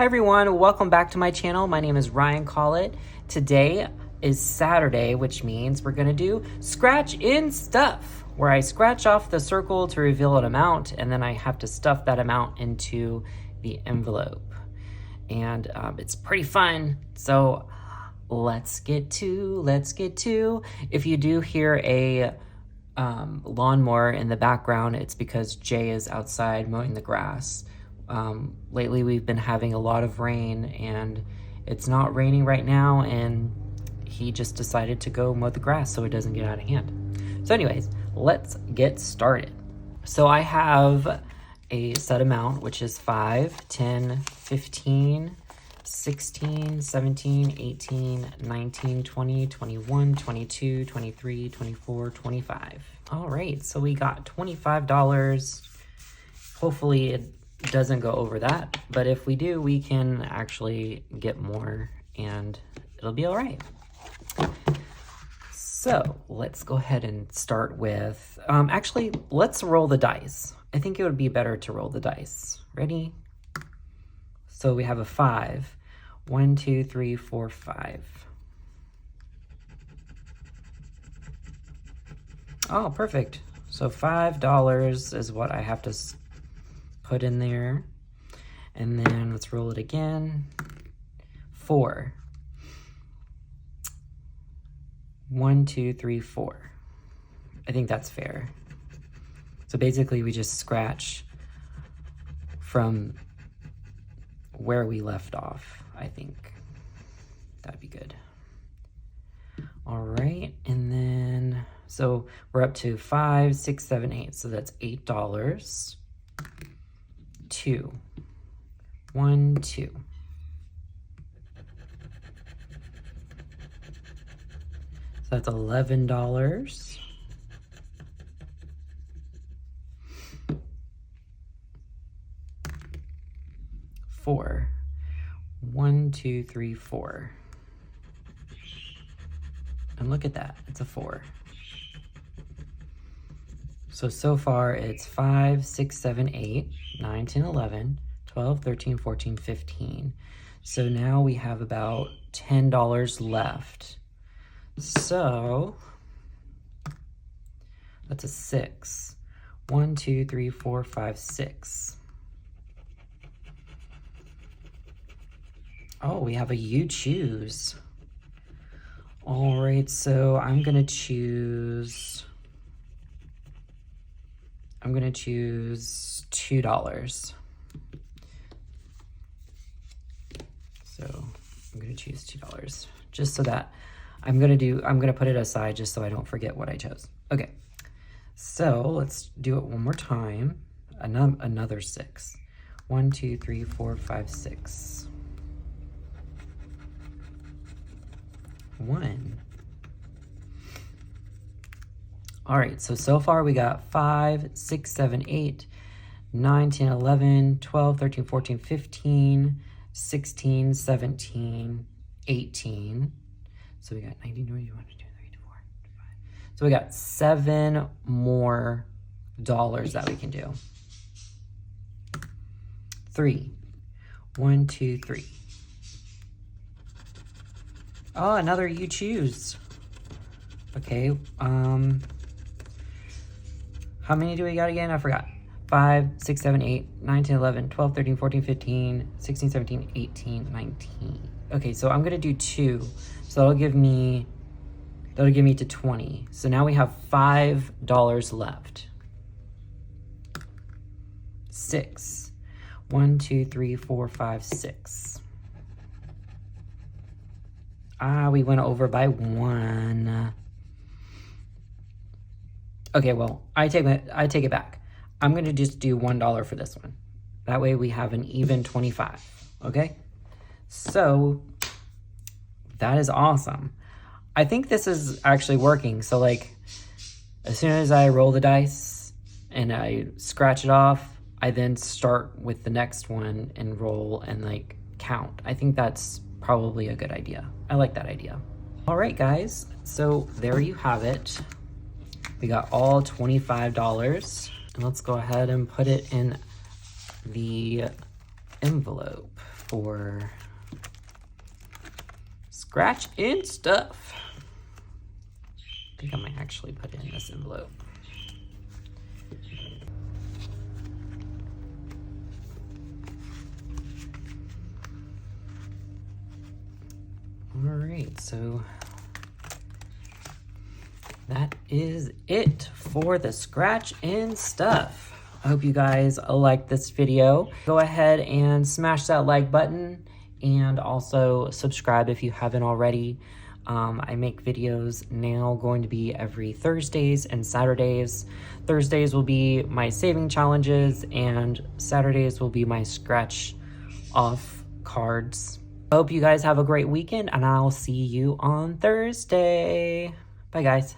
Hi everyone, welcome back to my channel. My name is Ryan Collett. Today is Saturday, which means we're gonna do scratch in stuff, where I scratch off the circle to reveal an amount, and then I have to stuff that amount into the envelope. And it's pretty fun, so let's get to. If you do hear a lawnmower in the background, it's because Jay is outside mowing the grass. Lately we've been having a lot of rain, and it's not raining right now, and he just decided to go mow the grass so it doesn't get out of hand. So anyways, let's get started. So I have a set amount, which is 5, 10, 15, 16, 17, 18, 19, 20, 21, 22, 23, 24, 25. All right, so we got $25. Hopefully it doesn't go over that, but if we do, we can actually get more and it'll be all right. So let's go ahead and start with, actually, let's roll the dice. I think it would be better to roll the dice. Ready? So we have a 5. 1, 2, 3, 4, 5. Oh, perfect. So $5 is what I have to put in there. And then let's roll it again. 4. 1, 2, 3, 4. I think that's fair. So basically we just scratch from where we left off. I think that'd be good. All right, and then so we're up to 5, 6, 7, 8. So that's $8. 2, 1, 2. So that's $11. 4. 1, 2, 3, 4. And look at that, it's a 4. So far it's 5, 6, 7, 8, 9, 10, 11, 12, 13, 14, 15. So now we have about $10 left. So that's a 6. 1, 2, 3, 4, 5, 6. Oh, we have a you choose. All right, so I'm gonna choose $2. So I'm gonna choose $2 just so that I'm gonna put it aside just so I don't forget what I chose. Okay, so let's do it one more time. Another 6. 1, 2, 3, 4, 5, 6. 1. All right, so far we got 5, 6, 7, 8, 9, 10, 11, 12, 13, 14, 15, 16, 17, 18. So we got 19, 20, 21, 22, 23, 24, 25. So we got 7 more dollars that we can do. 3. 1, 2, 3. Oh, another you choose. Okay, how many do we got again? I forgot. 5, 6, 7, 8, 9, 10, 11, 12, 13, 14, 15, 16, 17, 18, 19. Okay, so I'm gonna do 2. So that'll give me to 20. So now we have $5 left. 6. 1, 2, 3, 4, 5, 6. Ah, we went over by 1. Okay, well, I take it back. I'm gonna just do $1 for this one. That way we have an even 25, okay? So that is awesome. I think this is actually working. So like, as soon as I roll the dice and I scratch it off, I then start with the next one and roll and like count. I think that's probably a good idea. I like that idea. All right, guys, so there you have it. We got all $25. And let's go ahead and put it in the envelope. for scratch in stuff. I think I might actually put it in this envelope. All right, so that is it for the scratch in stuff. I hope you guys liked this video. Go ahead and smash that like button and also subscribe if you haven't already. I make videos now going to be every Thursdays and Saturdays. Thursdays will be my saving challenges and Saturdays will be my scratch off cards. I hope you guys have a great weekend and I'll see you on Thursday. Bye guys.